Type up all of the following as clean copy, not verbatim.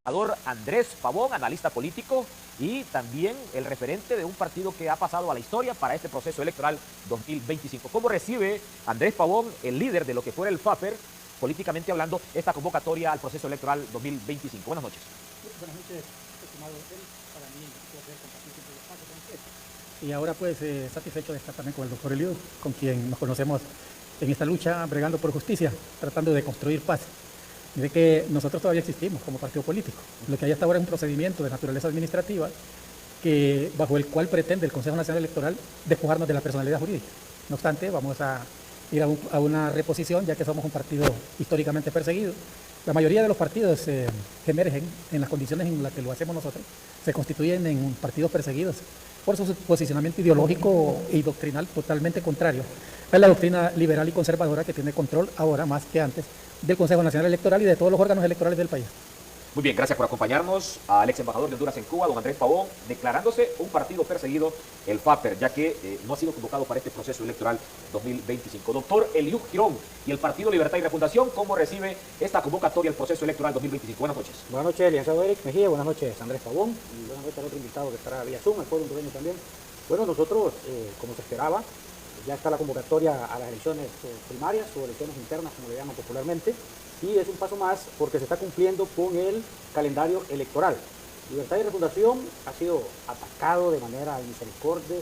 Andrés Pavón, analista político y también el referente de un partido que ha pasado a la historia para este proceso electoral 2025. ¿Cómo recibe Andrés Pavón, el líder de lo que fuera el FAPER, políticamente hablando, esta convocatoria al proceso electoral 2025? Buenas noches. Buenas noches, estimado Eric. Para mí es un placer compartir siempre los espacios con usted. Y ahora pues satisfecho de estar también con el doctor Eliud, con quien nos conocemos en esta lucha, bregando por justicia, tratando de construir paz. Y de que nosotros todavía existimos como partido político. Lo que hay hasta ahora es un procedimiento de naturaleza administrativa bajo el cual pretende el Consejo Nacional Electoral despojarnos de la personalidad jurídica. No obstante, vamos a ir a una reposición, ya que somos un partido históricamente perseguido. La mayoría de los partidos que emergen en las condiciones en las que lo hacemos nosotros se constituyen en partidos perseguidos por su posicionamiento ideológico y doctrinal totalmente contrario a la doctrina liberal y conservadora que tiene control ahora más que antes del Consejo Nacional Electoral y de todos los órganos electorales del país. Muy bien, gracias por acompañarnos al ex embajador de Honduras en Cuba, don Andrés Pavón, declarándose un partido perseguido, el FAPER, ya que no ha sido convocado para este proceso electoral 2025. Doctor Eliud Girón y el Partido Libertad y Refundación, ¿cómo recibe esta convocatoria al proceso electoral 2025? Buenas noches. Buenas noches, licenciado Eric Mejía, buenas noches, Andrés Pavón, y buenas noches al otro invitado que estará vía Zoom, el pueblo hondureño también. Bueno, nosotros, como se esperaba, ya está la convocatoria a las elecciones primarias o elecciones internas, como le llaman popularmente, y es un paso más porque se está cumpliendo con el calendario electoral. Libertad y Refundación ha sido atacado de manera inmisericordia,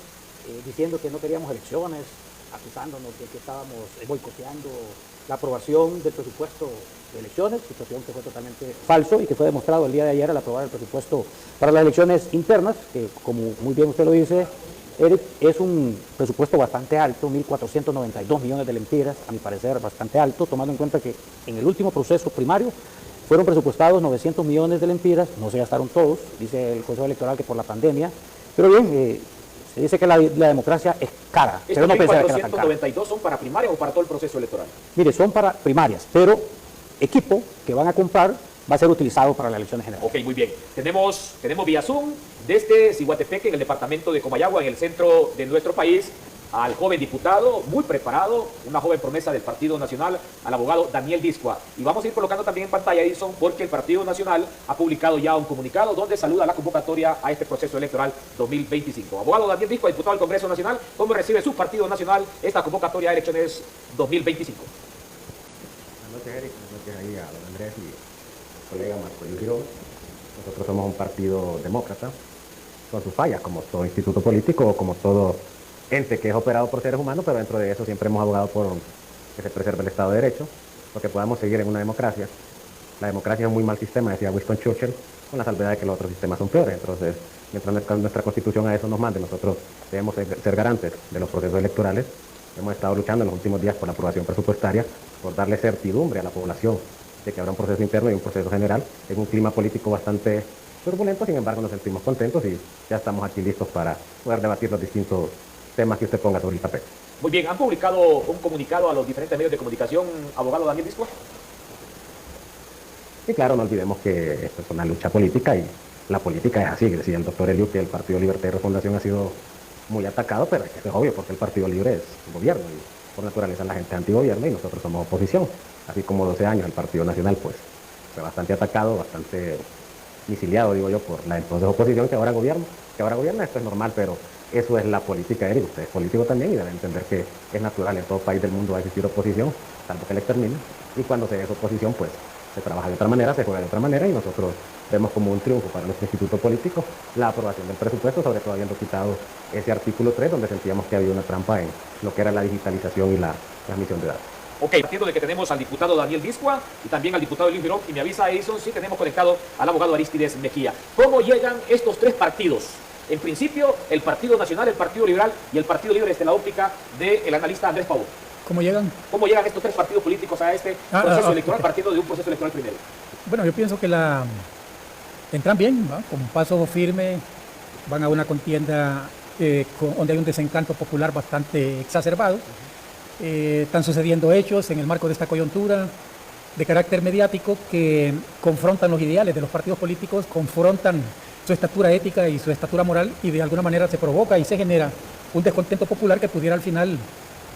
diciendo que no queríamos elecciones, acusándonos de que estábamos boicoteando la aprobación del presupuesto de elecciones, situación que fue totalmente falso y que fue demostrado el día de ayer al aprobar el presupuesto para las elecciones internas, que como muy bien usted lo dice, Eric, es un presupuesto bastante alto, 1.492 millones de lempiras, a mi parecer bastante alto, tomando en cuenta que en el último proceso primario fueron presupuestados 900 millones de lempiras, no se gastaron todos, dice el Consejo Electoral que por la pandemia, pero bien, se dice que la democracia es cara, pero no pensaba que era tan cara. ¿Estos 1.492 son para primarias o para todo el proceso electoral? Mire, son para primarias, pero equipo que van a comprar va a ser utilizado para las elecciones generales. Ok, muy bien. Tenemos vía Zoom desde Ciguatepeque, en el departamento de Comayagua, en el centro de nuestro país, al joven diputado, muy preparado, una joven promesa del Partido Nacional, al abogado Daniel Discua. Y vamos a ir colocando también en pantalla, Edison, porque el Partido Nacional ha publicado ya un comunicado donde saluda la convocatoria a este proceso electoral 2025. Abogado Daniel Discua, diputado del Congreso Nacional, ¿cómo recibe su Partido Nacional esta convocatoria a elecciones 2025? Buenas noches, Eric. Buenas noches ahí a don Andrés y colega Marco Girón. Nosotros somos un partido demócrata, con sus fallas, como todo instituto político o como todo ente que es operado por seres humanos, pero dentro de eso siempre hemos abogado por que se preserve el Estado de Derecho, porque podamos seguir en una democracia. La democracia es un muy mal sistema, decía Winston Churchill, con la salvedad de que los otros sistemas son peores. Entonces, mientras nuestra Constitución a eso nos mande, nosotros debemos ser garantes de los procesos electorales. Hemos estado luchando en los últimos días por la aprobación presupuestaria, por darle certidumbre a la población de que habrá un proceso interno y un proceso general en un clima político bastante turbulento. Sin embargo, nos sentimos contentos y ya estamos aquí listos para poder debatir los distintos temas que usted ponga sobre el tapete. Muy bien, ¿han publicado un comunicado a los diferentes medios de comunicación, abogado Daniel Discua? Y claro, no olvidemos que esto es una lucha política y la política es así. Decía el doctor Eliud que el Partido Libertad y Refundación ha sido muy atacado, pero es que es obvio porque el Partido Libre es gobierno y por naturaleza la gente es antigobierno y nosotros somos oposición. Así como 12 años el Partido Nacional pues fue bastante atacado, bastante misiliado, digo yo, por la entonces oposición que ahora gobierna. Esto es normal, pero eso es la política, Eric. Usted es político también y debe entender que es natural. En todo país del mundo va a existir oposición, salvo que le extermine. Y cuando se es oposición, pues se trabaja de otra manera, se juega de otra manera y nosotros vemos como un triunfo para nuestro instituto político la aprobación del presupuesto, sobre todo habiendo quitado ese artículo 3 donde sentíamos que había una trampa en lo que era la digitalización y la transmisión de datos. Ok, partiendo de que tenemos al diputado Daniel Discua y también al diputado Eliud Girón, y me avisa Edison, sí tenemos conectado al abogado Aristides Mejía. ¿Cómo llegan estos tres partidos? En principio, el Partido Nacional, el Partido Liberal y el Partido Libre desde la óptica del analista Andrés Pavón. ¿Cómo llegan? ¿Cómo llegan estos tres partidos políticos a este proceso electoral, partiendo de un proceso electoral primero? Bueno, yo pienso que entran bien, ¿no? Con un paso firme, van a una contienda donde hay un desencanto popular bastante exacerbado. Están sucediendo hechos en el marco de esta coyuntura de carácter mediático que confrontan los ideales de los partidos políticos, confrontan su estatura ética y su estatura moral y de alguna manera se provoca y se genera un descontento popular que pudiera al final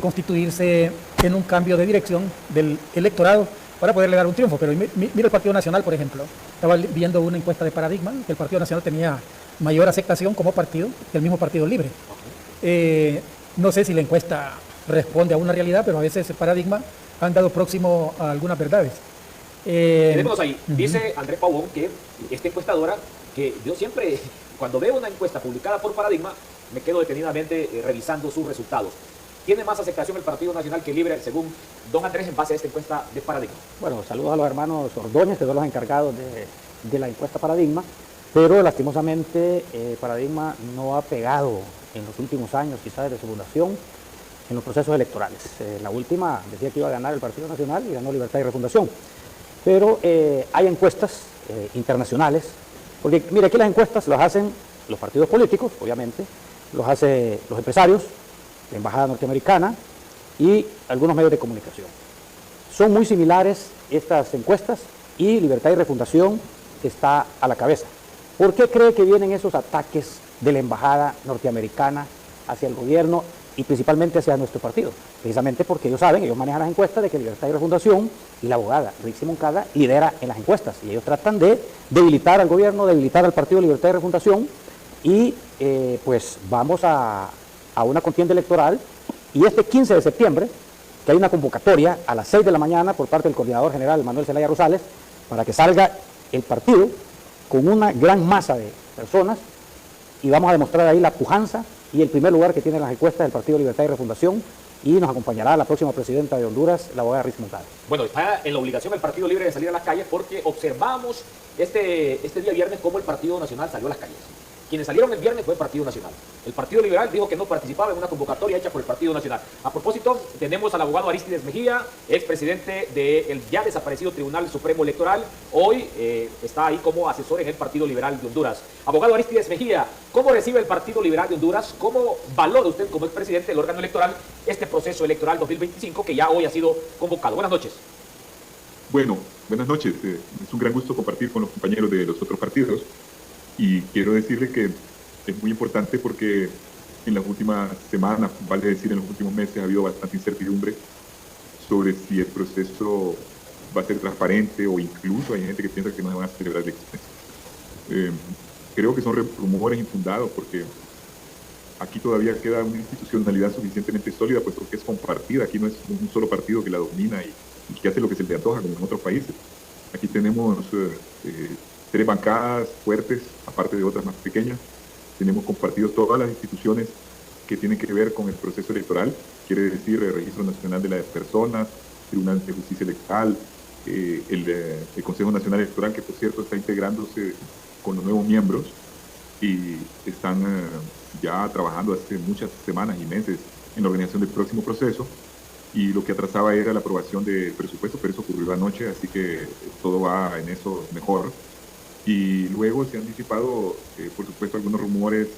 constituirse en un cambio de dirección del electorado para poderle dar un triunfo. Pero mira el Partido Nacional, por ejemplo. Estaba viendo una encuesta de Paradigma, que el Partido Nacional tenía mayor aceptación como partido que el mismo Partido Libre. No sé si la encuesta responde a una realidad, pero a veces el Paradigma han dado próximo a algunas verdades. Tenemos ahí, dice Andrés Pavón, que esta encuestadora, que yo siempre, cuando veo una encuesta publicada por Paradigma, me quedo detenidamente revisando sus resultados. ¿Tiene más aceptación el Partido Nacional que Libre, según don Andrés, en base a esta encuesta de Paradigma? Bueno, saludos a los hermanos Ordóñez, que son los encargados de la encuesta Paradigma, pero lastimosamente Paradigma no ha pegado en los últimos años, quizás desde su fundación, en los procesos electorales. La última decía que iba a ganar el Partido Nacional y ganó Libertad y Refundación. Pero hay encuestas internacionales, porque mire, aquí las encuestas las hacen los partidos políticos, obviamente, los hacen los empresarios, la Embajada Norteamericana y algunos medios de comunicación. Son muy similares estas encuestas y Libertad y Refundación está a la cabeza. ¿Por qué cree que vienen esos ataques de la Embajada Norteamericana hacia el gobierno y principalmente hacia nuestro partido? Precisamente porque ellos saben, ellos manejan las encuestas de que Libertad y Refundación y la abogada Rixi Moncada lidera en las encuestas y ellos tratan de debilitar al gobierno, debilitar al partido Libertad y Refundación y pues vamos a una contienda electoral y este 15 de septiembre, que hay una convocatoria a las 6 de la mañana por parte del coordinador general Manuel Zelaya Rosales para que salga el partido con una gran masa de personas y vamos a demostrar ahí la pujanza y el primer lugar que tienen las encuestas del Partido Libertad y Refundación y nos acompañará la próxima presidenta de Honduras, la abogada Rixi Moncada. Bueno, está en la obligación el Partido Libre de salir a las calles porque observamos este día viernes cómo el Partido Nacional salió a las calles. Quienes salieron el viernes fue el Partido Nacional. El Partido Liberal dijo que no participaba en una convocatoria hecha por el Partido Nacional. A propósito, tenemos al abogado Arístides Mejía, expresidente del ya desaparecido Tribunal Supremo Electoral. Hoy está ahí como asesor en el Partido Liberal de Honduras. Abogado Arístides Mejía, ¿cómo recibe el Partido Liberal de Honduras? ¿Cómo valora usted como expresidente del órgano electoral este proceso electoral 2025 que ya hoy ha sido convocado? Buenas noches. Bueno, buenas noches. Es un gran gusto compartir con los compañeros de los otros partidos. Y quiero decirle que es muy importante porque en las últimas semanas, vale decir en los últimos meses, ha habido bastante incertidumbre sobre si el proceso va a ser transparente o incluso hay gente que piensa que no se van a celebrar elecciones. Creo que son rumores infundados porque aquí todavía queda una institucionalidad suficientemente sólida, puesto que es compartida. Aquí no es un solo partido que la domina y que hace lo que se le antoja como en otros países. Aquí tenemos 3 bancadas fuertes, aparte de otras más pequeñas. Tenemos compartidos todas las instituciones que tienen que ver con el proceso electoral, quiere decir el Registro Nacional de las Personas, Tribunal de Justicia Electoral, el Consejo Nacional Electoral, que por cierto está integrándose con los nuevos miembros y están ya trabajando hace muchas semanas y meses en la organización del próximo proceso. Y lo que atrasaba era la aprobación del presupuesto, pero eso ocurrió anoche, así que todo va en eso mejor. Y luego se han disipado, por supuesto, algunos rumores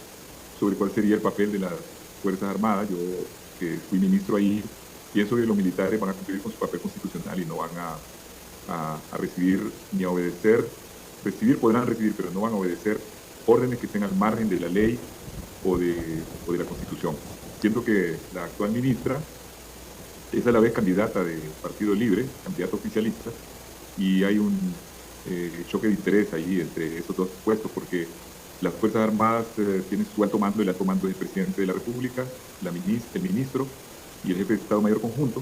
sobre cuál sería el papel de las Fuerzas Armadas. Yo, que fui ministro ahí, pienso que los militares van a cumplir con su papel constitucional y no van a recibir ni a obedecer. Podrán recibir, pero no van a obedecer órdenes que estén al margen de la ley o de la Constitución. Siento que la actual ministra es a la vez candidata del Partido Libre, candidata oficialista, y hay un choque de interés ahí entre esos dos puestos, porque las Fuerzas Armadas tienen su alto mando, el alto mando del presidente de la República, el ministro y el jefe de Estado Mayor Conjunto,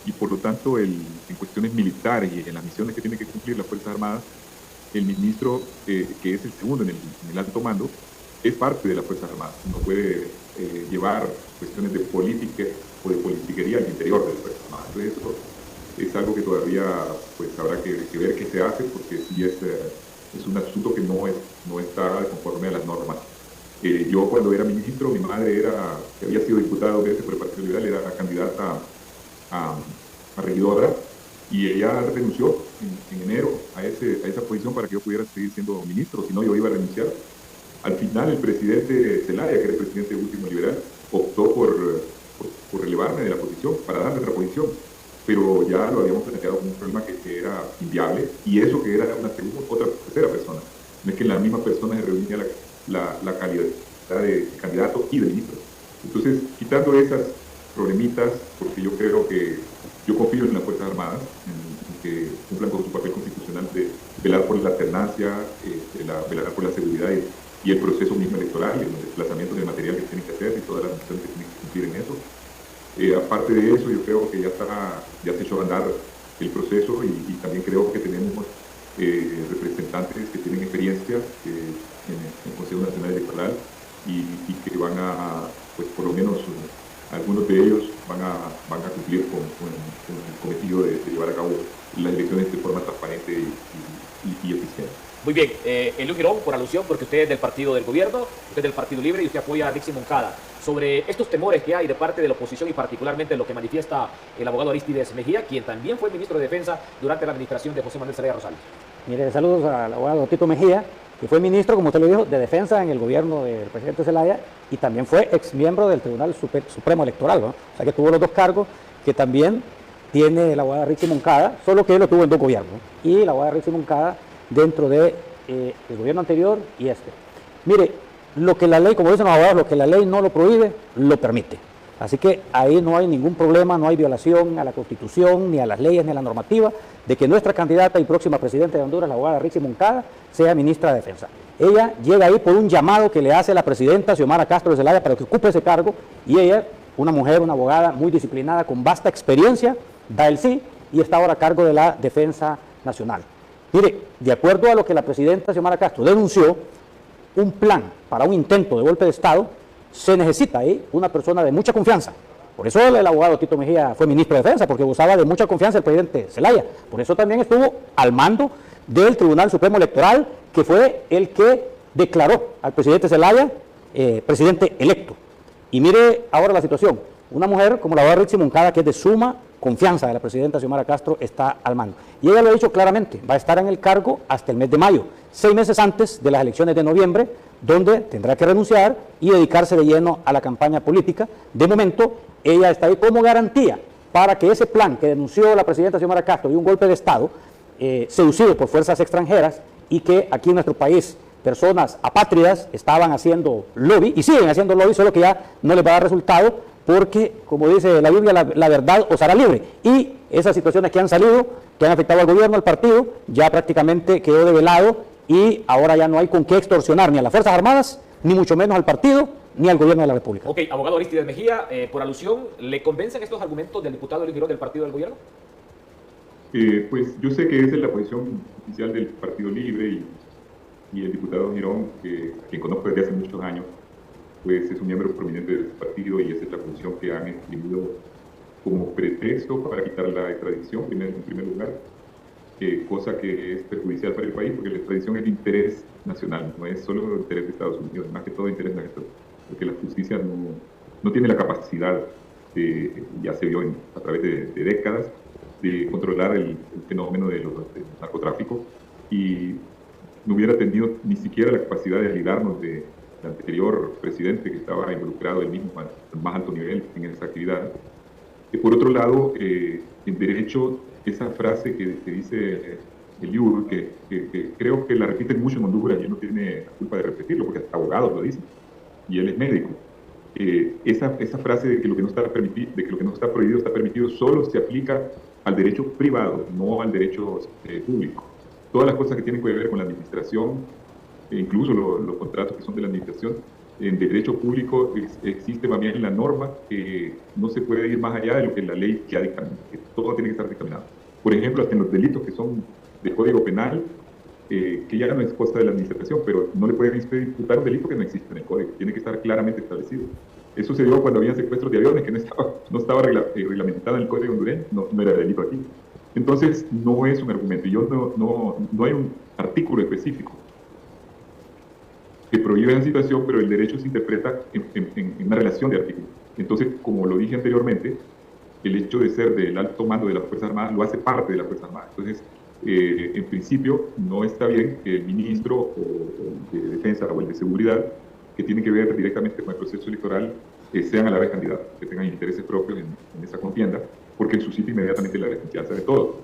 y por lo tanto en cuestiones militares y en las misiones que tienen que cumplir las Fuerzas Armadas, el ministro, que es el segundo en el alto mando, es parte de las Fuerzas Armadas, no puede llevar cuestiones de política o de politiquería al interior de las Fuerzas Armadas. Entonces eso es algo que todavía pues habrá que ver qué se hace, porque sí es un asunto que no está conforme a las normas. Yo cuando era ministro, mi madre que había sido diputada 2 veces por el Partido Liberal, era candidata a regidora, y ella renunció en enero a esa posición para que yo pudiera seguir siendo ministro, si no yo iba a renunciar. Al final el presidente Zelaya, que era el presidente último liberal, optó por relevarme de la posición, para darme otra posición, pero ya lo habíamos planteado como un problema que era inviable, y eso que era una otra tercera persona. No es que en la misma persona se reunía la calidad de candidato y de ministro. Entonces, quitando esas problemitas, porque yo confío en las Fuerzas Armadas, en que cumplan con su papel constitucional de velar por la alternancia, velar por la seguridad y el proceso mismo electoral, y los desplazamientos de material que tienen que hacer y todas las misiones que tienen que cumplir en eso. Aparte de eso, yo creo que ya se echó a andar el proceso y también creo que tenemos representantes que tienen experiencia en el Consejo Nacional Electoral y que van a, pues por lo menos algunos de ellos van a cumplir con el cometido de llevar a cabo las elecciones de forma transparente y eficiente. Muy bien, Eliud Girón, por alusión, porque usted es del partido del gobierno, usted es del Partido Libre y usted apoya a Rixi Moncada. Sobre estos temores que hay de parte de la oposición y particularmente lo que manifiesta el abogado Aristides Mejía, quien también fue ministro de Defensa durante la administración de José Manuel Zelaya Rosales. Mire, saludos al abogado Tito Mejía, que fue ministro, como usted lo dijo, de Defensa en el gobierno del presidente Zelaya y también fue exmiembro del Tribunal Supremo Electoral, ¿no? O sea que tuvo los dos cargos que también tiene la abogada Rixi Moncada, solo que él lo tuvo en dos gobiernos. Y la abogada Rixi Moncada dentro de el gobierno anterior y este. Mire, lo que la ley, como dicen los abogados, lo que la ley no lo prohíbe, lo permite. Así que ahí no hay ningún problema, no hay violación a la Constitución, ni a las leyes, ni a la normativa, de que nuestra candidata y próxima presidenta de Honduras, la abogada Rixi Moncada, sea ministra de Defensa. Ella llega ahí por un llamado que le hace la presidenta Xiomara Castro de Zelaya para que ocupe ese cargo, y ella, una mujer, una abogada muy disciplinada, con vasta experiencia, da el sí y está ahora a cargo de la Defensa Nacional. Mire, de acuerdo a lo que la presidenta Xiomara Castro denunció, un plan para un intento de golpe de Estado, se necesita ahí una persona de mucha confianza. Por eso el abogado Tito Mejía fue ministro de Defensa, porque gozaba de mucha confianza el presidente Zelaya. Por eso también estuvo al mando del Tribunal Supremo Electoral, que fue el que declaró al presidente Zelaya presidente electo. Y mire ahora la situación. Una mujer como la abogada Rixi Moncada, que es de suma confianza de la presidenta Xiomara Castro, está al mando. Y ella lo ha dicho claramente, va a estar en el cargo hasta el mes de mayo, 6 meses antes de las elecciones de noviembre, donde tendrá que renunciar y dedicarse de lleno a la campaña política. De momento, ella está ahí como garantía para que ese plan que denunció la presidenta Xiomara Castro de un golpe de Estado, seducido por fuerzas extranjeras, y que aquí en nuestro país personas apátridas estaban haciendo lobby, y siguen haciendo lobby, solo que ya no les va a dar resultado, porque, como dice la Biblia, la verdad os hará libre. Y esas situaciones que han salido, que han afectado al gobierno, al partido, ya prácticamente quedó develado y ahora ya no hay con qué extorsionar ni a las Fuerzas Armadas, ni mucho menos al partido, ni al gobierno de la República. Ok, abogado Aristides Mejía, por alusión, ¿le convencen estos argumentos del diputado Eliud Girón del partido del gobierno? Pues yo sé que esa es la posición oficial del Partido Libre y el diputado Girón, a quien conozco desde hace muchos años, pues es un miembro prominente del partido y esa es la función que han esgrimido como pretexto para quitar la extradición, en primer lugar, cosa que es perjudicial para el país, porque la extradición es de interés nacional, no es solo de interés de Estados Unidos, más que todo de interés nacional, porque la justicia no tiene la capacidad, ya se vio a través de décadas, de controlar el fenómeno del narcotráfico, y no hubiera tenido ni siquiera la capacidad de ayudarnos del anterior presidente que estaba involucrado él mismo al más alto nivel en esa actividad. Por otro lado, en derecho, esa frase que dice Eliud, que creo que la repiten mucho en Honduras y él no tiene la culpa de repetirlo, porque hasta abogados lo dicen, y él es médico. Esa frase de que lo que no está permitido, de que lo que no está prohibido está permitido, solo se aplica al derecho privado, no al derecho público. Todas las cosas que tienen que ver con la administración, incluso los contratos que son de la administración, en derecho público existe más bien la norma que no se puede ir más allá de lo que la ley ya dictamina, que todo tiene que estar dictaminado. Por ejemplo, hasta en los delitos que son de código penal, que ya no es cosa de la administración, pero no le pueden imputar un delito que no existe en el código, tiene que estar claramente establecido. Eso se dio cuando había secuestros de aviones que no estaba reglamentado en el código hondureño, no era delito aquí. Entonces, no es un argumento. No hay un artículo específico que prohíbe esa situación, pero el derecho se interpreta en una relación de artículos. Entonces, como lo dije anteriormente, el hecho de ser del alto mando de las Fuerzas Armadas lo hace parte de las Fuerzas Armadas. Entonces, en principio, no está bien que el ministro de Defensa o el de Seguridad, que tienen que ver directamente con el proceso electoral, sean a la vez candidatos, que tengan intereses propios en esa contienda, porque suscita inmediatamente la desconfianza de todos.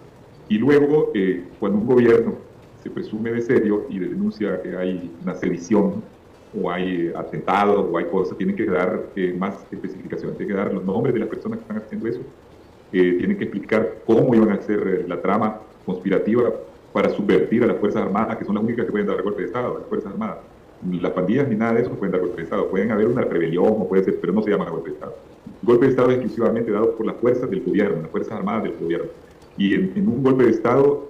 Y luego, cuando un gobierno se presume de serio y denuncia que hay una sedición o hay atentados o hay cosas, tienen que dar más especificaciones, tienen que dar los nombres de las personas que están haciendo eso, tienen que explicar cómo iban a hacer la trama conspirativa para subvertir a las Fuerzas Armadas, que son las únicas que pueden dar golpe de Estado, las Fuerzas Armadas. Ni las pandillas ni nada de eso pueden dar golpe de Estado. Pueden haber una rebelión, o puede ser, pero no se llama golpe de Estado. Golpe de Estado es exclusivamente dado por las fuerzas del gobierno, las Fuerzas Armadas del gobierno. Y en un golpe de Estado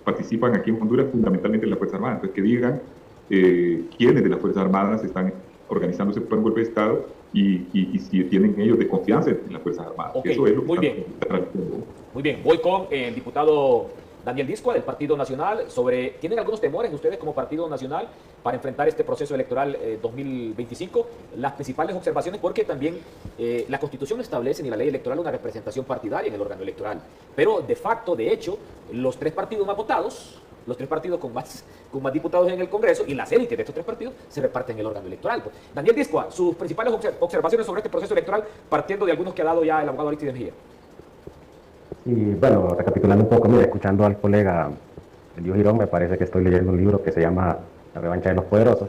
participan aquí en Honduras fundamentalmente las Fuerzas Armadas. Entonces, que digan quiénes de las Fuerzas Armadas están organizándose para un golpe de Estado y si tienen ellos de confianza en las Fuerzas Armadas. Okay, eso es lo que muy bien. Muy bien, voy con el diputado Daniel Discoa del Partido Nacional. ¿Tienen algunos temores ustedes como Partido Nacional para enfrentar este proceso electoral 2025? Las principales observaciones, porque también la Constitución establece ni la ley electoral una representación partidaria en el órgano electoral, pero de facto, de hecho, los tres partidos más votados, los tres partidos con más diputados en el Congreso y las élites de estos tres partidos se reparten en el órgano electoral. Daniel Discoa, sus principales observaciones sobre este proceso electoral, partiendo de algunos que ha dado ya el abogado Aristides Mejía. Y bueno, recapitulando un poco, mira, escuchando al colega Elío Girón, me parece que estoy leyendo un libro que se llama La revancha de los poderosos,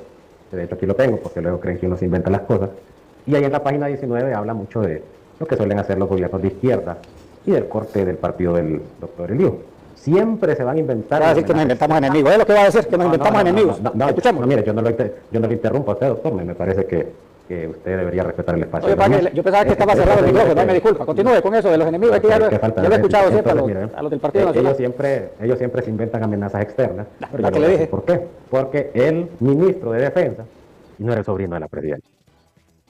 que de hecho aquí lo tengo, porque luego creen que uno se inventa las cosas. Y ahí en la página 19 habla mucho de lo que suelen hacer los gobiernos de izquierda y del corte del partido del doctor Elío. Siempre se van a inventar... Va a decir que nos inventamos enemigos, es lo que va a decir, que nos inventamos enemigos. Escuchamos. Mire, yo no lo interrumpo a usted, doctor, me parece que usted debería respetar el espacio. Oye, yo pensaba que estaba cerrado el micrófono, me disculpa. Continúe con eso de los enemigos, es que ya lo he escuchado siempre a los del Partido Nacional. Ellos siempre se inventan amenazas externas. ¿Para qué le dije? ¿Por qué? Porque el ministro de Defensa no era el sobrino de la presidenta.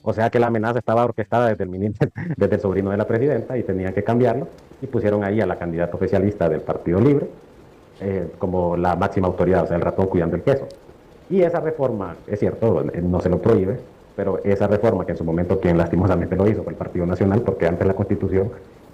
O sea que la amenaza estaba orquestada desde el sobrino de la presidenta y tenían que cambiarlo y pusieron ahí a la candidata oficialista del Partido Libre como la máxima autoridad, o sea, el ratón cuidando el queso. Y esa reforma, es cierto, no se lo prohíbe, pero esa reforma que en su momento quien lastimosamente lo hizo fue el Partido Nacional, porque antes la Constitución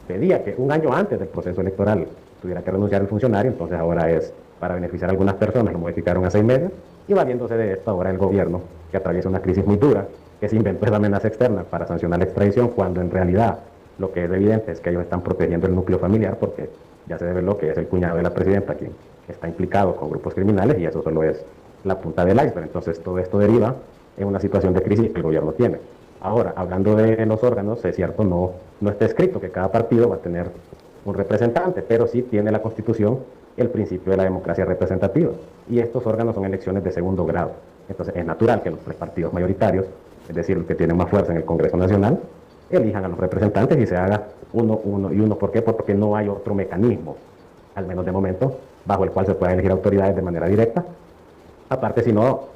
pedía que un año antes del proceso electoral tuviera que renunciar el funcionario, entonces ahora es para beneficiar a algunas personas, lo modificaron a 6 meses, y valiéndose de esto ahora el gobierno, que atraviesa una crisis muy dura, que se inventó esa amenaza externa para sancionar la extradición, cuando en realidad lo que es evidente es que ellos están protegiendo el núcleo familiar, porque ya se reveló que es el cuñado de la presidenta quien está implicado con grupos criminales, y eso solo es la punta del iceberg. Entonces todo esto deriva en una situación de crisis que el gobierno tiene. Ahora, hablando de los órganos, es cierto, no está escrito que cada partido va a tener un representante, pero sí tiene la Constitución el principio de la democracia representativa, y estos órganos son elecciones de segundo grado. Entonces es natural que los tres partidos mayoritarios, es decir, los que tienen más fuerza en el Congreso Nacional, elijan a los representantes y se haga uno y uno. ¿Por qué? Porque no hay otro mecanismo, al menos de momento, bajo el cual se puedan elegir autoridades de manera directa. Aparte, si no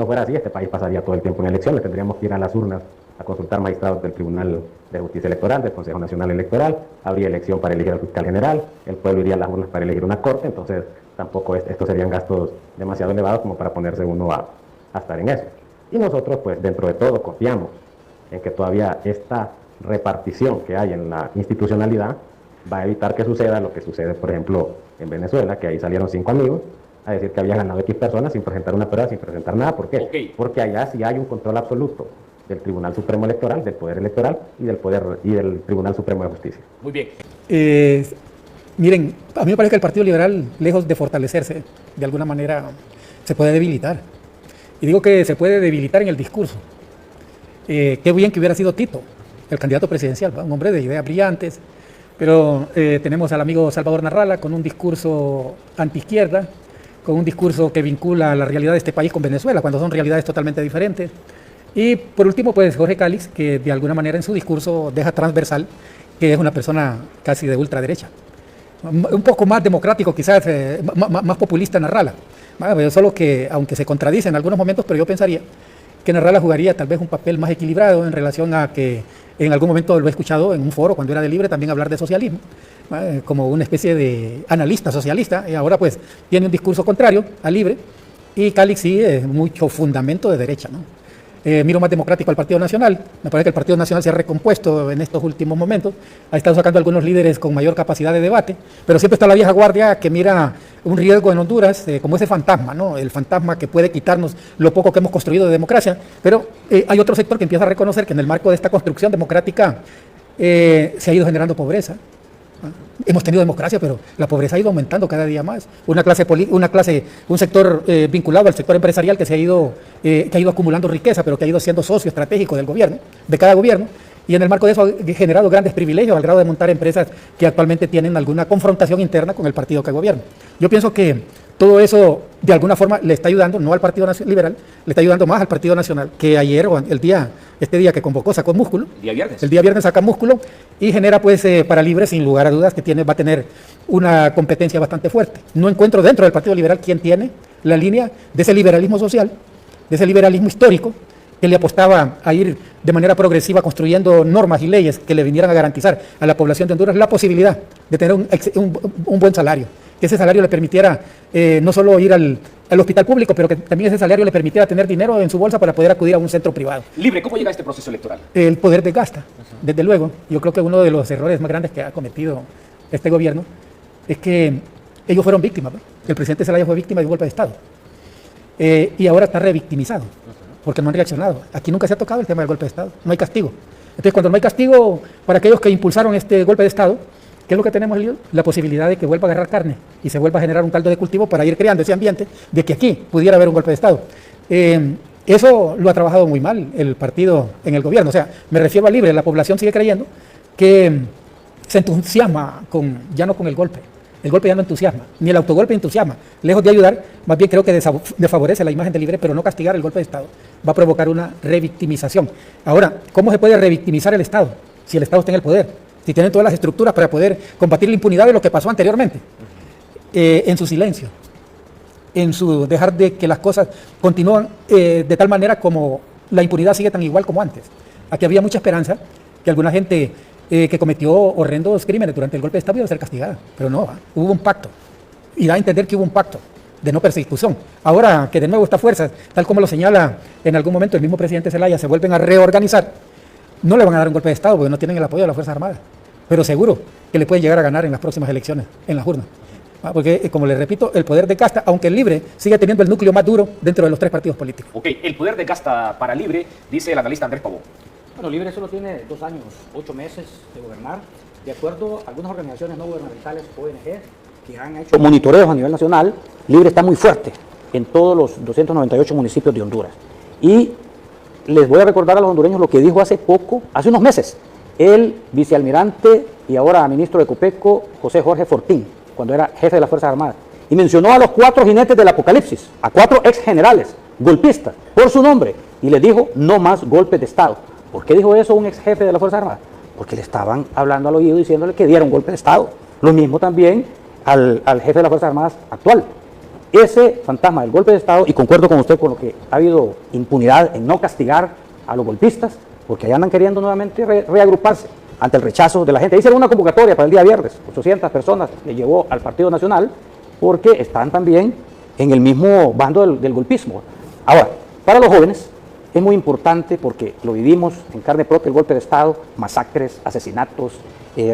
fuera así, este país pasaría todo el tiempo en elecciones. Tendríamos que ir a las urnas a consultar magistrados del Tribunal de Justicia Electoral, del Consejo Nacional Electoral, habría elección para elegir al fiscal general, el pueblo iría a las urnas para elegir una corte, entonces tampoco estos serían gastos demasiado elevados como para ponerse uno a estar en eso. Y nosotros, pues dentro de todo, confiamos en que todavía esta repartición que hay en la institucionalidad va a evitar que suceda lo que sucede, por ejemplo, en Venezuela, que ahí salieron 5 amigos a decir que había ganado X personas sin presentar una prueba, sin presentar nada. ¿Por qué? Okay. Porque allá sí hay un control absoluto del Tribunal Supremo Electoral, del Poder Electoral y del Tribunal Supremo de Justicia. Muy bien. Miren, a mí me parece que el Partido Liberal, lejos de fortalecerse, de alguna manera se puede debilitar. Y digo que se puede debilitar en el discurso. Qué bien que hubiera sido Tito, el candidato presidencial, ¿va? Un hombre de ideas brillantes, pero tenemos al amigo Salvador Narrala con un discurso antiizquierda, con un discurso que vincula la realidad de este país con Venezuela, cuando son realidades totalmente diferentes. Y por último, pues Jorge Calix, que de alguna manera en su discurso deja transversal que es una persona casi de ultraderecha. Un poco más democrático, quizás más populista Narrala. Solo que, aunque se contradice en algunos momentos, pero yo pensaría que Narrala jugaría tal vez un papel más equilibrado en relación a que en algún momento lo he escuchado en un foro cuando era de Libre también hablar de socialismo, como una especie de analista socialista, y ahora pues tiene un discurso contrario a Libre, y Calix sí es mucho fundamento de derecha, ¿no? Miro más democrático al Partido Nacional. Me parece que el Partido Nacional se ha recompuesto en estos últimos momentos, ha estado sacando algunos líderes con mayor capacidad de debate, pero siempre está la vieja guardia que mira un riesgo en Honduras como ese fantasma, ¿no? El fantasma que puede quitarnos lo poco que hemos construido de democracia, pero hay otro sector que empieza a reconocer que en el marco de esta construcción democrática se ha ido generando pobreza. Hemos tenido democracia, pero la pobreza ha ido aumentando cada día más. Un sector vinculado al sector empresarial que ha ido acumulando riqueza, pero que ha ido siendo socio estratégico del gobierno, de cada gobierno, y en el marco de eso ha generado grandes privilegios al grado de montar empresas que actualmente tienen alguna confrontación interna con el partido que gobierna. Yo pienso que todo eso de alguna forma le está ayudando, no al Partido Liberal, le está ayudando más al Partido Nacional, que ayer o este día que convocó sacó músculo. El día viernes saca músculo y genera pues para Libre sin lugar a dudas que va a tener una competencia bastante fuerte. No encuentro dentro del Partido Liberal quien tiene la línea de ese liberalismo social, de ese liberalismo histórico, que le apostaba a ir de manera progresiva construyendo normas y leyes que le vinieran a garantizar a la población de Honduras la posibilidad de tener un buen salario, que ese salario le permitiera no solo ir al hospital público, pero que también ese salario le permitiera tener dinero en su bolsa para poder acudir a un centro privado. Libre, ¿cómo llega este proceso electoral? El poder desgasta, desde luego. Yo creo que uno de los errores más grandes que ha cometido este gobierno es que ellos fueron víctimas, ¿no? El presidente Zelaya fue víctima de un golpe de Estado y ahora está revictimizado porque no han reaccionado. Aquí nunca se ha tocado el tema del golpe de Estado, no hay castigo. Entonces, cuando no hay castigo para aquellos que impulsaron este golpe de Estado, ¿qué es lo que tenemos, Elías? La posibilidad de que vuelva a agarrar carne y se vuelva a generar un caldo de cultivo para ir creando ese ambiente de que aquí pudiera haber un golpe de Estado. Eso lo ha trabajado muy mal el partido en el gobierno. O sea, me refiero a Libre, la población sigue creyendo que se entusiasma ya no con el golpe. El golpe ya no entusiasma, ni el autogolpe entusiasma. Lejos de ayudar, más bien creo que desfavorece la imagen de Libre, pero no castigar el golpe de Estado. Va a provocar una revictimización. Ahora, ¿cómo se puede revictimizar el Estado si el Estado está en el poder? Si tienen todas las estructuras para poder combatir la impunidad de lo que pasó anteriormente. En su silencio, en su dejar de que las cosas continúan de tal manera como la impunidad sigue tan igual como antes. Aquí había mucha esperanza que alguna gente que cometió horrendos crímenes durante el golpe de Estado iba a ser castigada, pero no, hubo un pacto, y da a entender que hubo un pacto de no persecución. Ahora que de nuevo estas fuerzas, tal como lo señala en algún momento el mismo presidente Zelaya, se vuelven a reorganizar, no le van a dar un golpe de Estado porque no tienen el apoyo de las Fuerzas Armadas, pero seguro que le pueden llegar a ganar en las próximas elecciones, en las urnas. Porque, como les repito, el poder de casta, aunque el Libre, sigue teniendo el núcleo más duro dentro de los tres partidos políticos. Ok, el poder de casta para Libre, dice el analista Andrés Pavón. Bueno, Libre solo tiene 2 años, 8 meses de gobernar. De acuerdo a algunas organizaciones no gubernamentales, ONG, que han hecho monitoreos a nivel nacional, Libre está muy fuerte en todos los 298 municipios de Honduras. Y les voy a recordar a los hondureños lo que dijo hace unos meses, el vicealmirante y ahora ministro de Copeco, José Jorge Fortín, cuando era jefe de las Fuerzas Armadas. Y mencionó a los 4 jinetes del apocalipsis, a 4 ex generales golpistas, por su nombre, y les dijo: no más golpes de Estado. ¿Por qué dijo eso un ex jefe de las Fuerzas Armadas? Porque le estaban hablando al oído diciéndole que diera un golpe de Estado. Lo mismo también al jefe de las Fuerzas Armadas actual. Ese fantasma del golpe de Estado, y concuerdo con usted con lo que ha habido impunidad en no castigar a los golpistas, porque allá andan queriendo nuevamente reagruparse ante el rechazo de la gente. Hicieron una convocatoria para el día viernes, 800 personas le llevó al Partido Nacional, porque están también en el mismo bando del golpismo. Ahora, para los jóvenes es muy importante porque lo vivimos en carne propia, el golpe de Estado, masacres, asesinatos,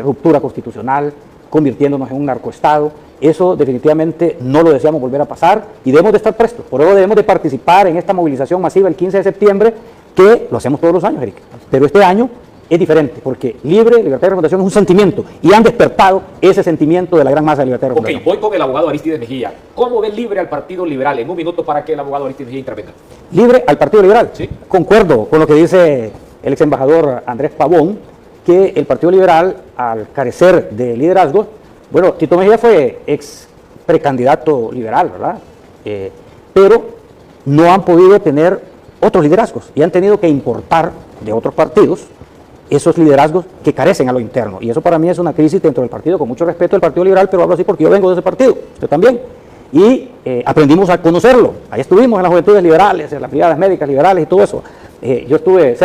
ruptura constitucional, convirtiéndonos en un narcoestado. Eso definitivamente no lo deseamos volver a pasar y debemos de estar prestos. Por eso debemos de participar en esta movilización masiva el 15 de septiembre, que lo hacemos todos los años, Eric. Pero este año es diferente, porque Libre, Libertad y Refundación es un sentimiento, y han despertado ese sentimiento de la gran masa de Libertad y Refundación. Ok, voy con el abogado Aristides Mejía. ¿Cómo ve Libre al Partido Liberal? En un minuto para que el abogado Aristides Mejía intervenga. Libre al Partido Liberal. Sí. Concuerdo con lo que dice el ex embajador Andrés Pavón, que el Partido Liberal, al carecer de liderazgo, bueno, Tito Mejía fue ex precandidato liberal, ¿verdad? Pero no han podido tener otros liderazgos y han tenido que importar de otros partidos esos liderazgos que carecen a lo interno. Y eso para mí es una crisis dentro del partido, con mucho respeto del Partido Liberal, pero hablo así porque yo vengo de ese partido, usted también. Y aprendimos a conocerlo. Ahí estuvimos en las juventudes liberales, en las brigadas médicas liberales y todo eso. Yo estuve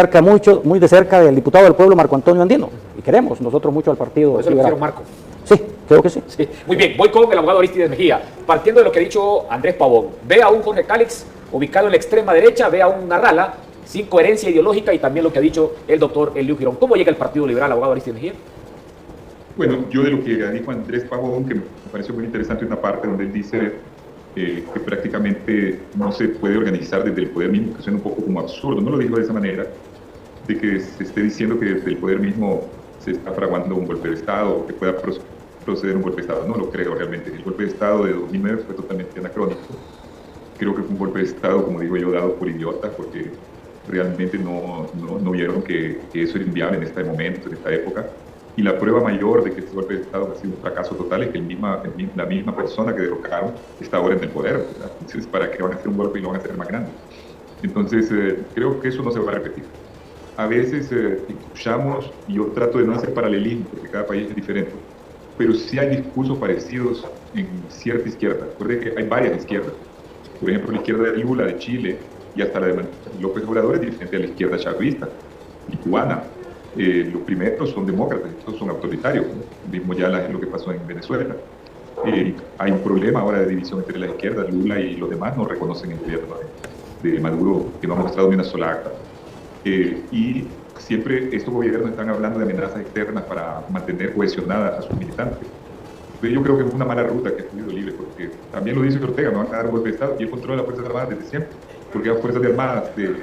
muy de cerca del diputado del pueblo, Marco Antonio Andino, y queremos nosotros mucho al Partido ¿Eso Liberal. le pusieron Marco? Sí, creo que sí. Sí. Muy bien, voy con el abogado Aristides Mejía. Partiendo de lo que ha dicho Andrés Pavón, ve a un Jorge Cálix ubicado en la extrema derecha, ve a un Narrala sin coherencia ideológica y también lo que ha dicho el doctor Eliu Girón. ¿Cómo llega el Partido Liberal, abogado Aristides Mejía? Bueno, yo de lo que dijo Andrés Pavón, que me pareció muy interesante una parte donde él dice que prácticamente no se puede organizar desde el poder mismo, que suena un poco como absurdo, no lo dijo de esa manera, de que se esté diciendo que desde el poder mismo se está fraguando un golpe de Estado o que pueda proceder un golpe de Estado. No lo creo realmente. El golpe de Estado de 2009 fue totalmente anacrónico. Creo que fue un golpe de Estado, como digo yo, dado por idiotas, porque realmente no vieron que eso era inviable en este momento, en esta época. Y la prueba mayor de que este golpe de Estado ha sido un fracaso total es que la misma persona que derrocaron está ahora en el poder, ¿verdad? Entonces, ¿para qué van a hacer un golpe y lo van a hacer más grande? Entonces, creo que eso no se va a repetir. A veces escuchamos, y yo trato de no hacer paralelismo, porque cada país es diferente, pero sí hay discursos parecidos en cierta izquierda. Recuerde que hay varias izquierdas. Por ejemplo, la izquierda de Lula, de Chile, y hasta la de López Obrador es diferente a la izquierda chavista y cubana. Los primeros son demócratas, estos son autoritarios, ¿no? Mismo ya lo que pasó en Venezuela. Hay un problema ahora de división entre la izquierda, Lula y los demás no reconocen el gobierno de Maduro, que no ha mostrado ni una sola acta. Y siempre estos gobiernos están hablando de amenazas externas para mantener cohesionada a sus militantes. Pero yo creo que es una mala ruta que ha escogido Libre, porque también lo dice Ortega, me van a dar un golpe de Estado, y él controla las Fuerzas Armadas desde siempre, porque las Fuerzas Armadas de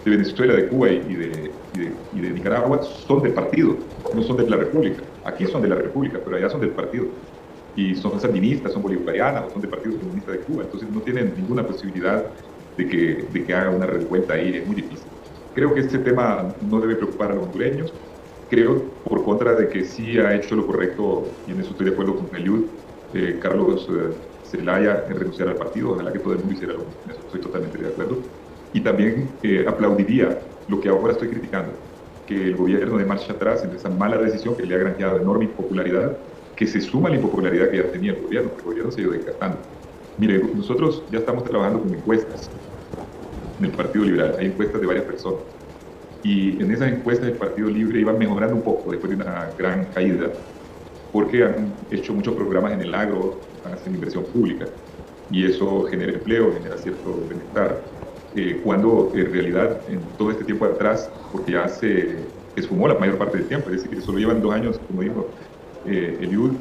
Venezuela, de Cuba y de Nicaragua son del partido, no son de la República. Aquí son de la República, pero allá son del partido. Y son sandinistas, son bolivarianas, o son del Partido Comunista de Cuba, entonces no tienen ninguna posibilidad de que haga una revuelta ahí, es muy difícil. Creo que este tema no debe preocupar a los hondureños. Creo, por contra, de que sí ha hecho lo correcto, y en eso estoy de acuerdo con Eliud, Carlos Zelaya, en renunciar al partido. Ojalá que todo el mundo hiciera lo mismo. En eso estoy totalmente de acuerdo. Y también aplaudiría lo que ahora estoy criticando, que el gobierno de marcha atrás en esa mala decisión que le ha granjeado enorme impopularidad, que se suma a la impopularidad que ya tenía el gobierno, porque el gobierno se ha ido desgastando. Mire, nosotros ya estamos trabajando con encuestas en el Partido Liberal. Hay encuestas de varias personas. Y en esas encuestas el Partido Libre iba mejorando un poco después de una gran caída, porque han hecho muchos programas en el agro, hacen inversión pública, y eso genera empleo, genera cierto bienestar. Cuando en realidad en todo este tiempo atrás, porque ya se esfumó la mayor parte del tiempo, es decir, que solo llevan 2 años, como dijo Eliud,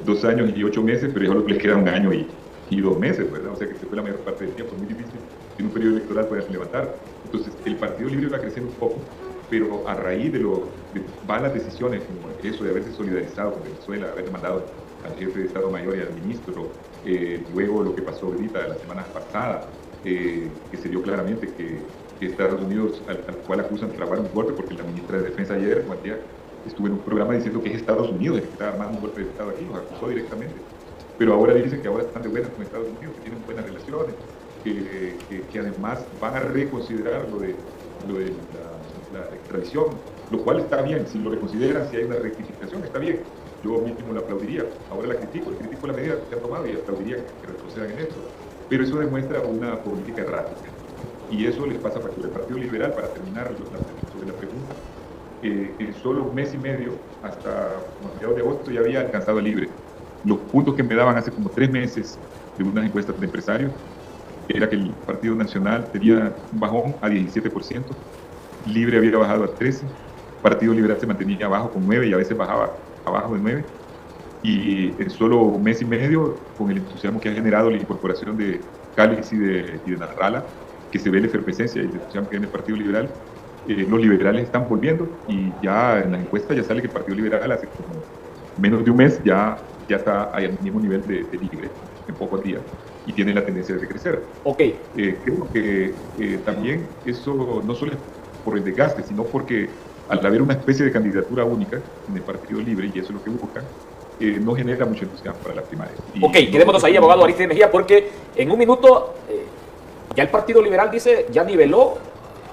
2 años y 8 meses, pero ya les queda 1 año y 2 meses, ¿verdad? O sea que se fue la mayor parte del tiempo, es muy difícil en un periodo electoral poder levantar. Entonces, el Partido Libre va creciendo un poco, pero a raíz de malas decisiones, como eso de haberse solidarizado con Venezuela, haber mandado al jefe de Estado Mayor y al ministro, luego lo que pasó ahorita la semana pasada, que se dio claramente que Estados Unidos, al cual acusan de trabar un golpe, porque la ministra de Defensa ayer, Matías, estuvo en un programa diciendo que es Estados Unidos el que está armando un golpe de Estado aquí, los acusó directamente. Pero ahora dicen que ahora están de buenas con Estados Unidos, que tienen buenas relaciones, que además van a reconsiderar lo de la extradición, lo cual está bien. Si lo reconsideran, si hay una rectificación, está bien. Yo mismo la aplaudiría. Ahora la critico la medida que se ha tomado y aplaudiría que retrocedan en eso. Pero eso demuestra una política errática. Y eso les pasa factura. El Partido Liberal, para terminar sobre la pregunta, en solo 1 mes y medio, hasta mediados de agosto, ya había alcanzado el Libre. Los puntos que me daban hace como 3 meses de unas encuestas de empresarios era que el Partido Nacional tenía un bajón a 17%, Libre había bajado a 13%, Partido Liberal se mantenía abajo con 9% y a veces bajaba abajo de 9%, y en solo 1 mes y medio, con el entusiasmo que ha generado la incorporación de Cáliz y de Narrala, que se ve la efervescencia y el entusiasmo que hay en el Partido Liberal, los liberales están volviendo, y ya en las encuestas ya sale que el Partido Liberal hace como menos de 1 mes ya está al mismo nivel de Libre, en pocos días, y tiene la tendencia de crecer. Ok. Creo que también eso no solo es por el desgaste, sino porque al haber una especie de candidatura única en el Partido Libre, y eso es lo que buscan, no genera mucho entusiasmo para las primarias. Ok, quedémonos ahí, abogado Aristide Mejía, porque en un minuto ya el Partido Liberal dice, ya niveló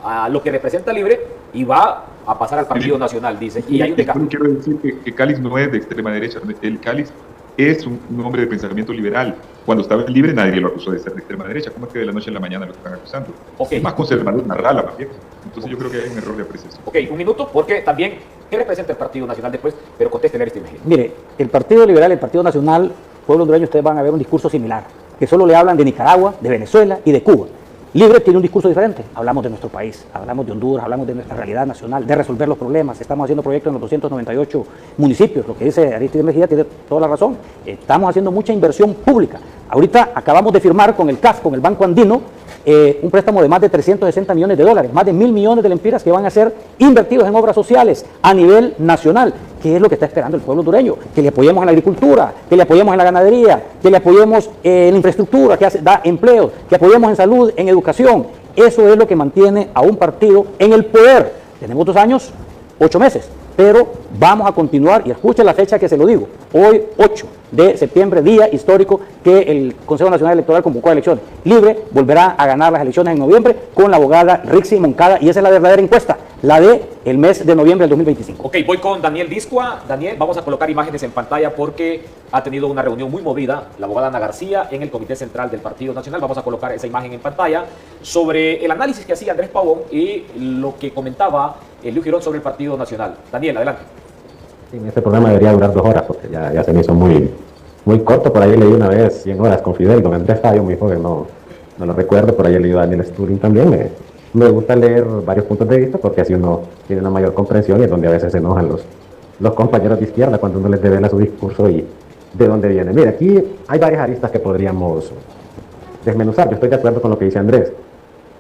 a lo que representa Libre y va a pasar al Partido Nacional, dice. Y hay un desgaste. Quiero decir que Cáliz no es de extrema derecha, el Cáliz es un hombre de pensamiento liberal. Cuando estaba en Libre nadie lo acusó de ser de extrema derecha. ¿Cómo es que de la noche a la mañana lo están acusando? Okay. Es más conservador, Narrala más bien. Entonces yo creo que hay un error de apreciación. Ok, un minuto, porque también, ¿qué representa el Partido Nacional después? Pero contéstele, Aristide Mejía. Mire, el Partido Liberal, el Partido Nacional, pueblo hondureño, ustedes van a ver un discurso similar, que solo le hablan de Nicaragua, de Venezuela y de Cuba. Libre tiene un discurso diferente. Hablamos de nuestro país, hablamos de Honduras, hablamos de nuestra realidad nacional, de resolver los problemas. Estamos haciendo proyectos en los 298 municipios. Lo que dice Aristide Mejía tiene toda la razón. Estamos haciendo mucha inversión pública. Ahorita acabamos de firmar con el CAF, con el Banco Andino, un préstamo de más de 360 millones de dólares, más de 1.000 millones de lempiras que van a ser invertidos en obras sociales a nivel nacional. ¿Qué es lo que está esperando el pueblo hondureño? Que le apoyemos en la agricultura, que le apoyemos en la ganadería, que le apoyemos en la infraestructura, que da empleo, que apoyemos en salud, en educación. Eso es lo que mantiene a un partido en el poder. Tenemos 2 años, 8 meses, pero vamos a continuar, y escuchen la fecha que se lo digo, hoy 8 de septiembre, día histórico que el Consejo Nacional Electoral convocó a elecciones. Libre volverá a ganar las elecciones en noviembre con la abogada Rixi Moncada, y esa es la verdadera encuesta, la de el mes de noviembre del 2025. Ok, voy con Daniel Discua. Daniel, vamos a colocar imágenes en pantalla porque ha tenido una reunión muy movida la abogada Ana García en el Comité Central del Partido Nacional. Vamos a colocar esa imagen en pantalla sobre el análisis que hacía Andrés Pavón y lo que comentaba Eliu Girón sobre el Partido Nacional. Daniel, adelante. Sí, este programa debería durar 2 horas porque ya se me hizo muy corto. Por ahí leí una vez 100 horas con Fidel, don Andrés estaba yo muy joven, no lo recuerdo. Por ahí he leído a Daniel Sturing también. Me gusta leer varios puntos de vista porque así uno tiene una mayor comprensión, y es donde a veces se enojan los compañeros de izquierda cuando uno les devela su discurso y de dónde viene. Mira, aquí hay varias aristas que podríamos desmenuzar. Yo estoy de acuerdo con lo que dice Andrés.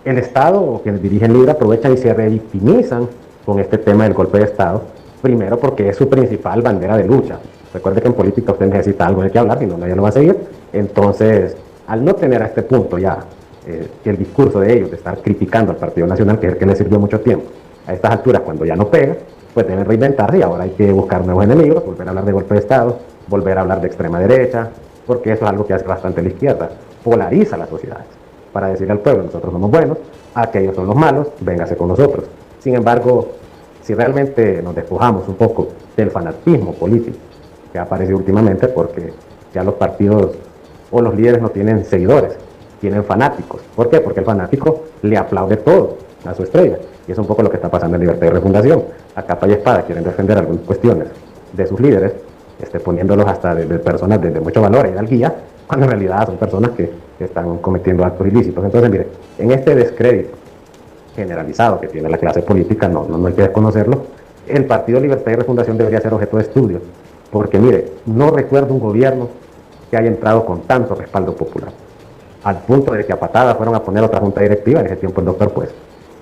El Estado, o quienes dirigen Libre, aprovechan y se revictimizan con este tema del golpe de Estado, primero porque es su principal bandera de lucha. Recuerde que en política usted necesita algo de qué hablar, si no nadie lo va a seguir. Entonces, al no tener a este punto ya el discurso de ellos de estar criticando al Partido Nacional, que es el que les sirvió mucho tiempo, a estas alturas cuando ya no pega, pues deben reinventarse, y ahora hay que buscar nuevos enemigos, volver a hablar de golpe de Estado, volver a hablar de extrema derecha, porque eso es algo que hace bastante la izquierda, polariza las sociedades, para decirle al pueblo: nosotros somos buenos, aquellos son los malos, véngase con nosotros. Sin embargo, si realmente nos despojamos un poco del fanatismo político que ha aparecido últimamente, porque ya los partidos o los líderes no tienen seguidores, tienen fanáticos. ¿Por qué? Porque el fanático le aplaude todo a su estrella, y es un poco lo que está pasando en Libertad y Refundación. A capa y espada quieren defender algunas cuestiones de sus líderes, poniéndolos hasta de personas de mucho valor y guía, cuando en realidad son personas que están cometiendo actos ilícitos. Entonces, mire, en este descrédito generalizado que tiene la clase política, no hay que desconocerlo, el Partido Libertad y Refundación debería ser objeto de estudio, porque mire, no recuerdo un gobierno que haya entrado con tanto respaldo popular, al punto de que a patadas fueron a poner otra junta directiva. En ese tiempo el doctor pues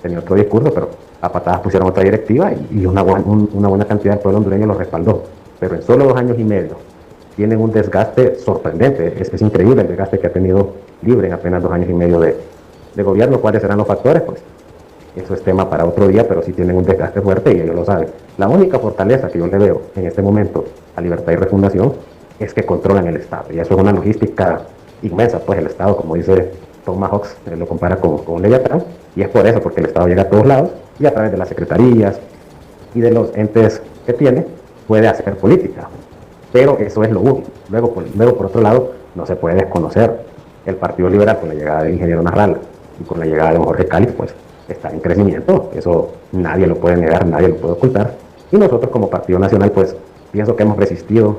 tenía otro discurso, pero a patadas pusieron otra directiva, y una buena cantidad del pueblo hondureño lo respaldó. Pero en solo 2 años y medio tienen un desgaste sorprendente. Es increíble el desgaste que ha tenido Libre en apenas 2 años y medio de gobierno. ¿Cuáles serán los factores? Pues eso es tema para otro día, pero sí tienen un desgaste fuerte y ellos lo saben. La única fortaleza que yo le veo en este momento a Libertad y Refundación es que controlan el Estado, y eso es una logística inmensa. Pues el Estado, como dice Thomas Hawks, lo compara con un Leviatán, y es por eso, porque el Estado llega a todos lados, y a través de las secretarías y de los entes que tiene puede hacer política, pero eso es lo único. Luego por otro lado, no se puede desconocer el Partido Liberal, con la llegada del ingeniero Narrala y con la llegada de Jorge Cáliz, pues está en crecimiento. Eso nadie lo puede negar, nadie lo puede ocultar, y nosotros como Partido Nacional pues pienso que hemos resistido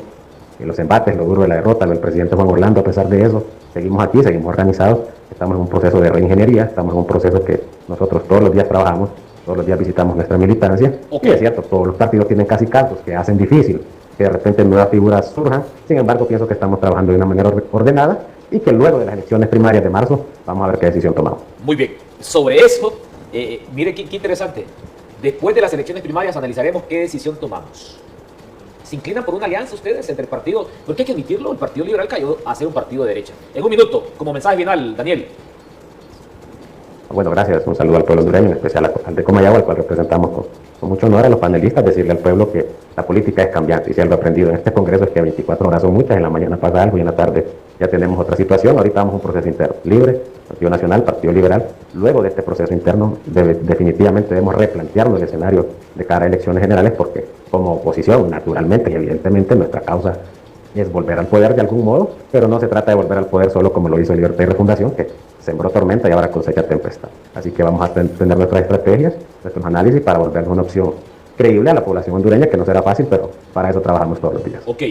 en los embates, lo duro de la derrota del presidente Juan Orlando. A pesar de eso, seguimos aquí, seguimos organizados, estamos en un proceso de reingeniería, estamos en un proceso que nosotros todos los días trabajamos, todos los días visitamos nuestra militancia. Okay. Y es cierto, todos los partidos tienen casi casos que hacen difícil que de repente nuevas figuras surjan. Sin embargo, pienso que estamos trabajando de una manera ordenada, y que luego de las elecciones primarias de marzo vamos a ver qué decisión tomamos. Muy bien, sobre eso, mire qué interesante. Después de las elecciones primarias analizaremos qué decisión tomamos. ¿Se inclinan por una alianza ustedes entre partidos? Porque hay que admitirlo, el Partido Liberal cayó a ser un partido de derecha. En un minuto, como mensaje final, Daniel. Bueno, gracias. Un saludo al pueblo hondureño, en especial al de Comayagua, al cual representamos con mucho honor, a los panelistas, decirle al pueblo que la política es cambiante, y si algo aprendido en este congreso es que 24 horas son muchas. En la mañana pasa algo y en la tarde ya tenemos otra situación. Ahorita vamos a un proceso interno. Libre, Partido Nacional, Partido Liberal. Luego de este proceso interno, definitivamente debemos replantearnos el escenario de cara a elecciones generales, porque como oposición, naturalmente y evidentemente, nuestra causa es volver al poder de algún modo, pero no se trata de volver al poder solo como lo hizo Libertad y Refundación, que sembró tormenta y ahora cosecha tempestad. Así que vamos a tener nuestras estrategias, nuestros análisis para volvernos una opción creíble a la población hondureña, que no será fácil, pero para eso trabajamos todos los días. Ok.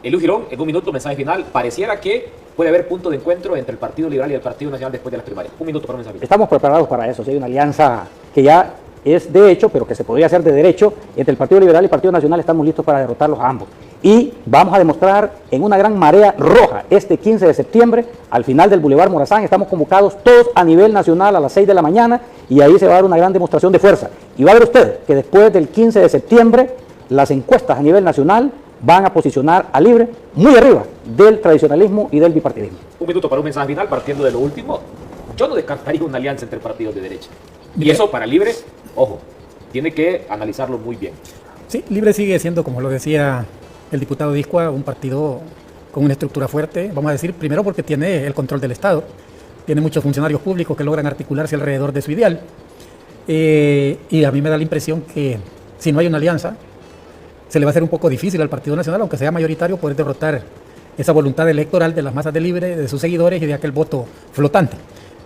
Eliu Girón, en un minuto, mensaje final. Pareciera que puede haber punto de encuentro entre el Partido Liberal y el Partido Nacional después de las primarias. Un minuto para un mensaje final. Estamos preparados para eso. Si hay una alianza que ya es de hecho, pero que se podría hacer de derecho, entre el Partido Liberal y el Partido Nacional, estamos listos para derrotarlos a ambos. Y vamos a demostrar en una gran marea roja este 15 de septiembre, al final del Boulevard Morazán. Estamos convocados todos a nivel nacional a las 6 de la mañana, y ahí se va a dar una gran demostración de fuerza. Y va a ver usted que después del 15 de septiembre, las encuestas a nivel nacional van a posicionar a Libre muy arriba del tradicionalismo y del bipartidismo. Un minuto para un mensaje final, partiendo de lo último. yo no descartaría una alianza entre partidos de derecha. Y eso para Libre, ojo, tiene que analizarlo muy bien. Sí, Libre sigue siendo, como lo decía el diputado Discua, un partido con una estructura fuerte, vamos a decir, primero porque tiene el control del Estado, tiene muchos funcionarios públicos que logran articularse alrededor de su ideal, y a mí me da la impresión que si no hay una alianza, se le va a hacer un poco difícil al Partido Nacional, aunque sea mayoritario, poder derrotar esa voluntad electoral de las masas de Libre, de sus seguidores y de aquel voto flotante.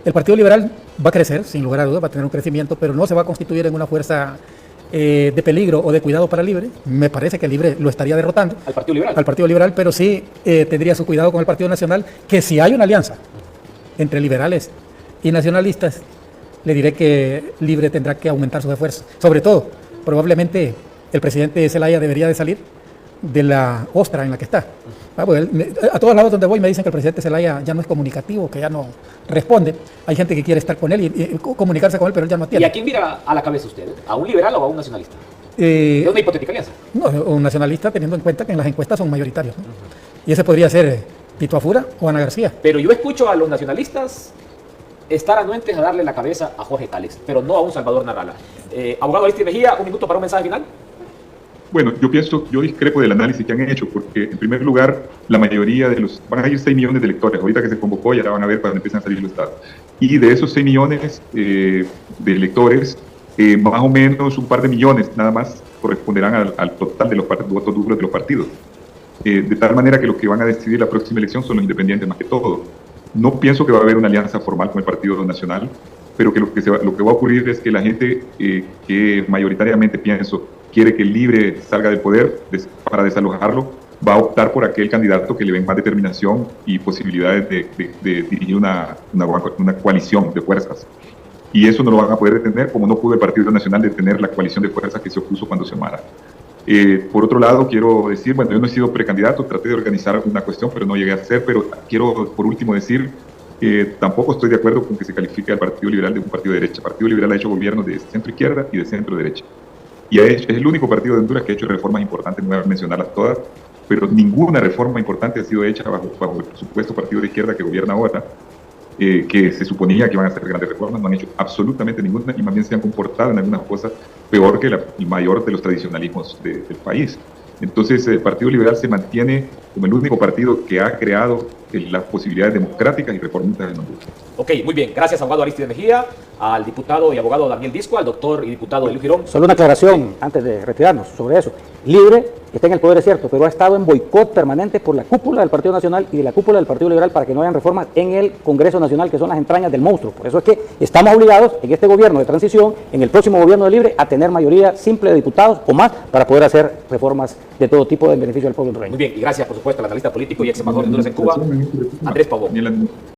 El Partido Liberal va a crecer, sin lugar a dudas, va a tener un crecimiento, pero no se va a constituir en una fuerza de peligro o de cuidado para Libre. Me parece que Libre lo estaría derrotando. ¿Al Partido Liberal? Al Partido Liberal, pero sí tendría su cuidado con el Partido Nacional, que si hay una alianza entre liberales y nacionalistas, le diré que Libre tendrá que aumentar sus esfuerzos. Sobre todo, probablemente el presidente Zelaya debería de salir de la ostra en la que está. A todos lados donde voy me dicen que el presidente Zelaya ya no es comunicativo, que ya no responde. Hay gente que quiere estar con él y comunicarse con él, pero él ya no tiene. ¿Y a quién mira a la cabeza usted? ¿A un liberal o a un nacionalista? ¿Es una hipotética alianza? No, un nacionalista, teniendo en cuenta que en las encuestas son mayoritarios, ¿no? Y ese podría ser Tito Afura o Ana García. Pero yo escucho a los nacionalistas estar anuentes a darle la cabeza a Jorge Cáliz, pero no a un Salvador Narrala. Abogado Aristide Mejía, un minuto para un mensaje final. Bueno, yo discrepo del análisis que han hecho, porque en primer lugar, la mayoría de los, van a ir 6 millones de electores, ahorita que se convocó ya la van a ver cuando empiezan a salir los estados. Y de esos 6 millones de electores, más o menos un par de millones nada más corresponderán al total de los votos duros de los partidos. De tal manera que los que van a decidir la próxima elección son los independientes más que todo. No pienso que va a haber una alianza formal con el Partido Nacional, pero que lo que va a ocurrir es que la gente que mayoritariamente pienso quiere que el Libre salga del poder para desalojarlo, va a optar por aquel candidato que le ven más determinación y posibilidades de dirigir una coalición de fuerzas. Y eso no lo van a poder detener, como no pudo el Partido Nacional detener la coalición de fuerzas que se opuso cuando Xiomara. Por otro lado, quiero decir, bueno, yo no he sido precandidato, traté de organizar una cuestión, pero no llegué a ser, pero quiero por último decir que tampoco estoy de acuerdo con que se califique al Partido Liberal de un partido de derecha. El Partido Liberal ha hecho gobiernos de centro-izquierda y de centro-derecha. Y es el único partido de Honduras que ha hecho reformas importantes, no voy a mencionarlas todas, pero ninguna reforma importante ha sido hecha bajo el supuesto partido de izquierda que gobierna ahora, que se suponía que iban a hacer grandes reformas, no han hecho absolutamente ninguna y más bien se han comportado en algunas cosas peor que el mayor de los tradicionalismos del país. Entonces el Partido Liberal se mantiene como el único partido que ha creado las posibilidades democráticas y reformistas en Honduras. Ok, muy bien. Gracias, abogado Aristide Mejía, al diputado y abogado Daniel Discua, al doctor y diputado Elio Girón. Solo una aclaración antes de retirarnos sobre eso. Libre está en el poder, es cierto, pero ha estado en boicot permanente por la cúpula del Partido Nacional y de la cúpula del Partido Liberal para que no hayan reformas en el Congreso Nacional, que son las entrañas del monstruo. Por eso es que estamos obligados en este gobierno de transición, en el próximo gobierno de Libre, a tener mayoría simple de diputados o más para poder hacer reformas de todo tipo en beneficio del pueblo hondureño. Muy bien, y gracias por supuesto al analista político y ex embajador de Honduras en Cuba, Andrés Pavón.